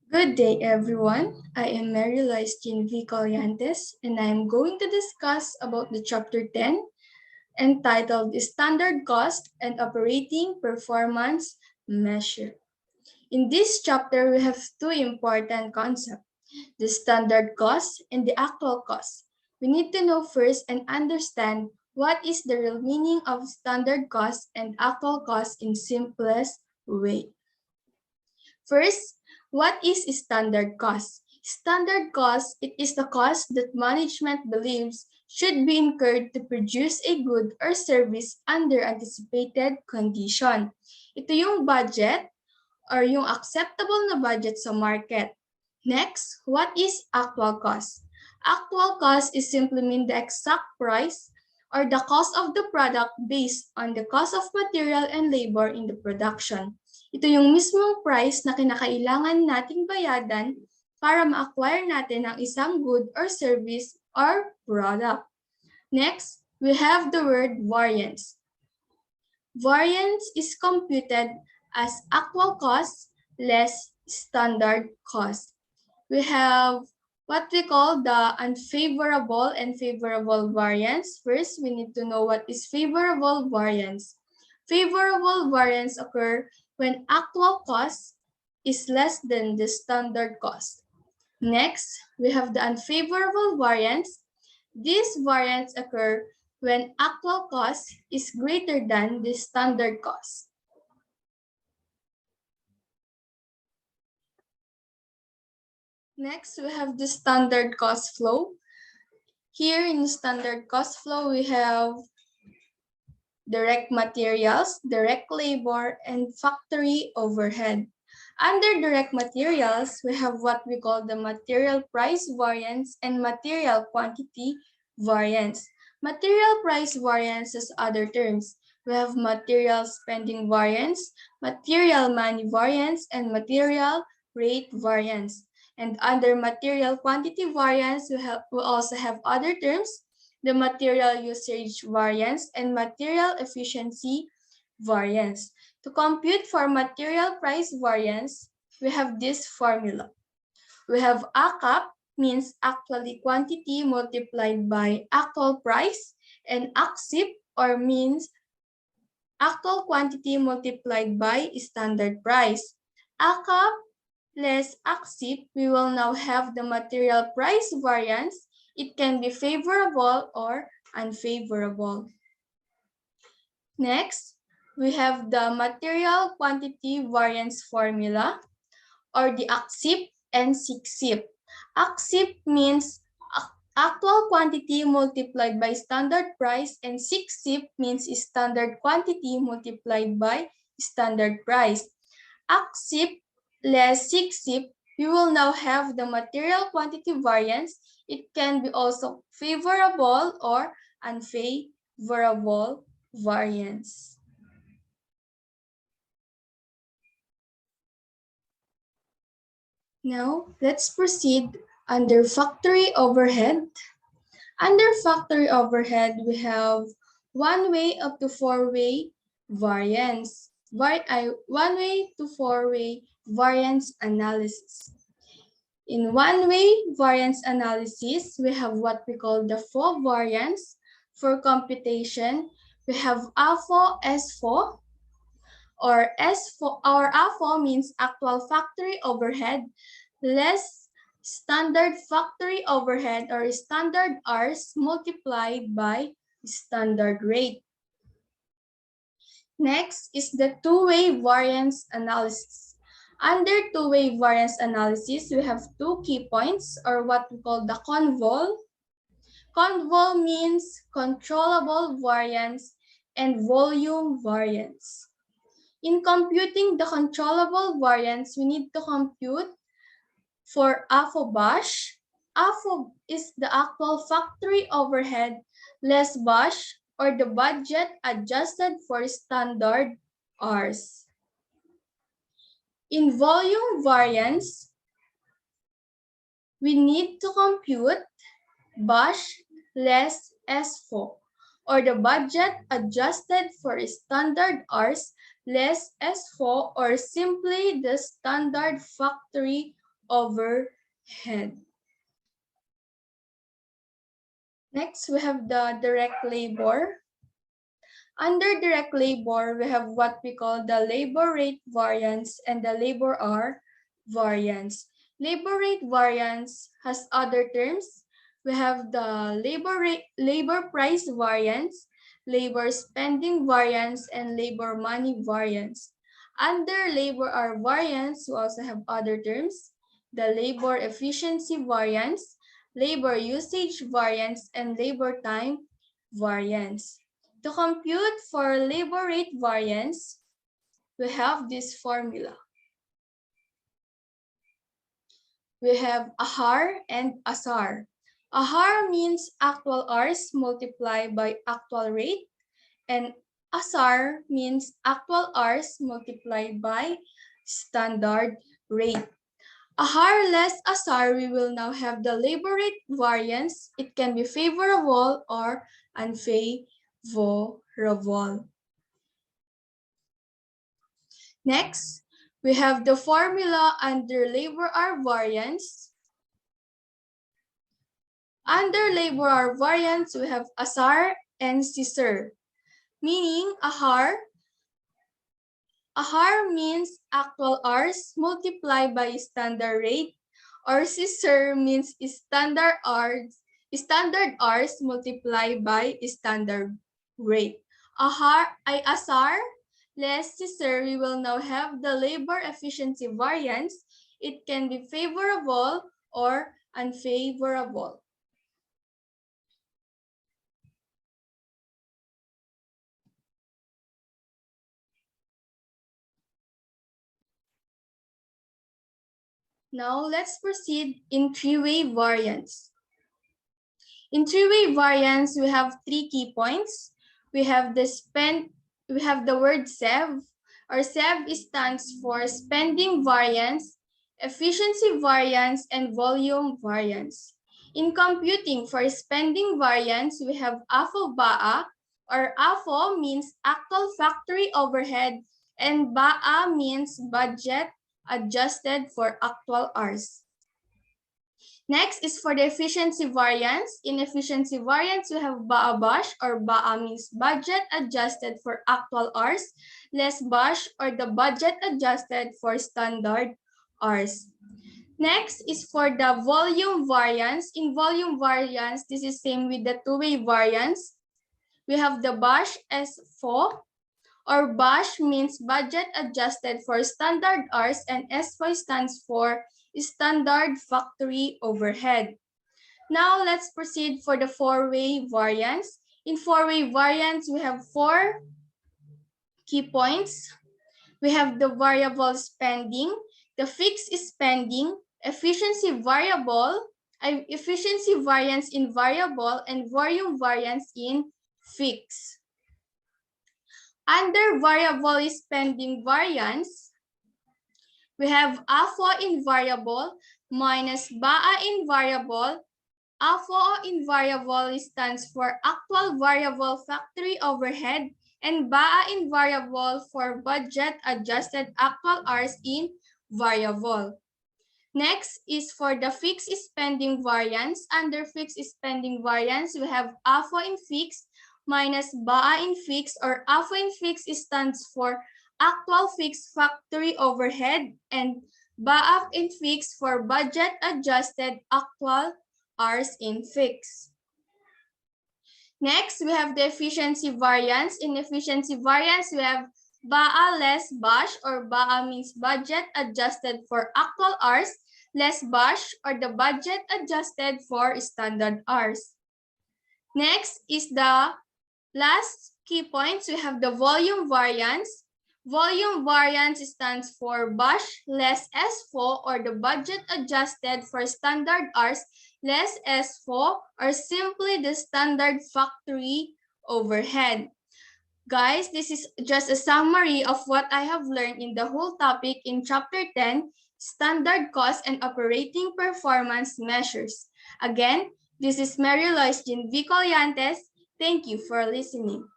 Good day, everyone. I am Mary Lhoice V. Collantes, and I am going to discuss about the Chapter 10 entitled Standard Cost and Operating Performance Measure. In this chapter, we have two important concepts, the standard cost and the actual cost. We need to know first and understand what is the real meaning of standard cost and actual cost in simplest way. First, what is standard cost? Standard cost, it is the cost that management believes should be incurred to produce a good or service under anticipated condition. Ito yung budget or yung acceptable na budget sa market. Next, what is actual cost? Actual cost is simply mean the exact price or the cost of the product based on the cost of material and labor in the production. Ito yung mismong price na kinakailangan nating bayadan para ma-acquire natin ang isang good or service or product. Next, we have the word variance. Variance is computed as actual cost less standard cost. We have what we call the unfavorable and favorable variance. First, we need to know what is favorable variance. Favorable variance occur when actual cost is less than the standard cost. Next, we have the unfavorable variance. This variance occur when actual cost is greater than the standard cost. Next, we have the standard cost flow. Here in the standard cost flow, we have direct materials, direct labor, and factory overhead. Under direct materials, we have what we call the material price variance and material quantity variance. Material price variance has other terms. We have material spending variance, material money variance, and material rate variance. And under material quantity variance, we also have other terms, the material usage variance and material efficiency variance. To compute for material price variance, we have this formula. We have ACAP, means actually quantity multiplied by actual price, and ACSIP, or means actual quantity multiplied by standard price. ACAP less ACSIP, we will now have the material price variance. It can be favorable or unfavorable. Next, we have the material quantity variance formula, or the ACSIP and SICSIP. ACSIP means actual quantity multiplied by standard price, and SICSIP means standard quantity multiplied by standard price. ACSIP less SICSIP, we will now have the material quantity variance. It can be also favorable or unfavorable variance. Now, let's proceed under factory overhead. Under factory overhead, we have one-way up to four-way variance. One-way to four-way variance analysis. In one-way variance analysis, we have what we call the FO variance. For computation, we have AFO, SFO, or SFO, or AFO means actual factory overhead less standard factory overhead or standard hours multiplied by standard rate. Next is the two-way variance analysis. Under two-way variance analysis, we have two key points, or what we call the convol. Convol means controllable variance and volume variance. In computing the controllable variance, we need to compute for AFO BASH. AFO is the actual factory overhead less BASH, or the budget adjusted for standard hours. In volume variance, we need to compute BASH less SFO, or the budget adjusted for standard hours less SFO, or simply the standard factory overhead. Next, we have the direct labor. Under direct labor, we have what we call the labor rate variance and the labor hour variance. Labor rate variance has other terms. We have the labor price variance, labor spending variance, and labor money variance. Under labor hour variance, we also have other terms, the labor efficiency variance, labor usage variance, and labor time variance. To compute for labor rate variance, we have this formula. We have AHAR and ASAR. AHAR means actual hours multiplied by actual rate, and ASAR means actual hours multiplied by standard rate. AHAR less ASAR, we will now have the labor rate variance. It can be favorable or unfavorable. Next, we have the formula under labor hour variance. Under labor hour variance, we have ASAR and CSIR, meaning AHAR means actual hours multiplied by standard rate, or CSIR means standard hours multiplied by standard rate. ASAR less CSIR, we will now have the labor efficiency variance. It can be favorable or unfavorable. Now let's proceed in three-way variance. In three-way variance, we have three key points. We have the word SEV, or SEV stands for spending variance, efficiency variance, and volume variance. In computing for spending variance, we have AFO-BAA, or AFO means actual factory overhead, and BAA means budget adjusted for actual hours. Next is for the efficiency variance. In efficiency variance, we have BAA-BASH, or BAA means budget adjusted for actual hours, less BASH, or the budget adjusted for standard hours. Next is for the volume variance. In volume variance, this is same with the two-way variance. We have the BASH as FO, or BASH means budget adjusted for standard hours, and SFO stands for standard factory overhead. Now let's proceed for the four-way variance. In four-way variance, we have four key points. We have the variable spending, the fixed spending, efficiency variance in variable, and volume variance in fixed. Under variable spending variance, we have AFO in variable minus BAA in variable. AFO in variable stands for actual variable factory overhead, and BAA in variable for budget adjusted actual hours in variable. Next is for the fixed spending variance. Under fixed spending variance, we have AFO in fixed minus BAA in fixed, or AFO in fixed stands for actual fixed factory overhead, and BAA in fixed for budget adjusted actual hours in fixed. Next, we have the efficiency variance. In efficiency variance, we have BAA less BASH, or BAA means budget adjusted for actual hours, less BASH, or the budget adjusted for standard hours. Next is the last key points. We have the volume variance. Volume variance stands for BASH less SFO, or the budget adjusted for standard hours, less SFO, or simply the standard factory overhead. Guys, this is just a summary of what I have learned in the whole topic in Chapter 10, Standard Cost and Operating Performance Measures. Again, this is Lhoice Collantes. Thank you for listening.